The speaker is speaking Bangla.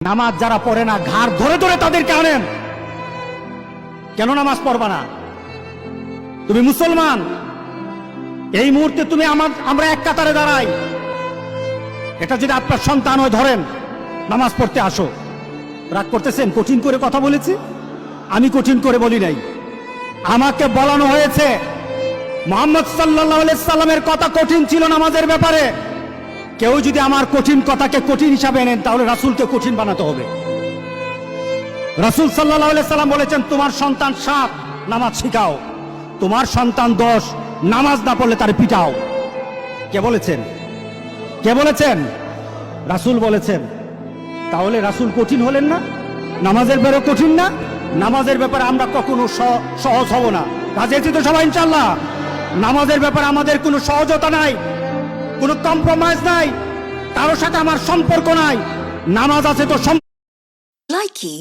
নামাজ যারা পড়ে না ঘাড় ধরে ধরে তাদেরকে আনেন। কেন নামাজ পড়বা না? তুমি মুসলমান, এই মুহূর্তে তুমি আমরা এক কাতারে দাঁড়াই, এটা যদি আপনার সন্তান হয় ধরেন নামাজ পড়তে আসো। রাগ করতেছেন? কঠিন করে কথা বলেছি? আমি কঠিন করে বলি নাই। আমাকে বলানো হয়েছে মুহাম্মদ সাল্লাল্লাহু আলাইহি সাল্লামের কথা কঠিন ছিল নামাজের ব্যাপারে। কেউ যদি আমার কঠিন কথাকে কঠিন হিসাবে নেন তাহলে রাসূলকে কঠিন বানাতে হবে। রাসূল সাল্লাল্লাহু আলাইহি সাল্লাম বলেছেন, তোমার সন্তান 7 নামাজ শিখাও, তোমার সন্তান 10 নামাজ না পড়লে তার পিটাও। কে বলেছেন? কে বলেছেন? রাসূল বলেছেন। তাহলে রাসূল কঠিন হলেন না? নামাজের ব্যাপারে কঠিন না? নামাজের ব্যাপারে আমরা কখনো সহজ হব না। কাজে তো সবাই ইনশাআল্লাহ। নামাজের ব্যাপারে আমাদের কোনো সহজতা নাই, কোনো কম্প্রোমাইজ নাই, কারোর সাথে আমার সম্পর্ক নাই। নামাজ আছে তো Likey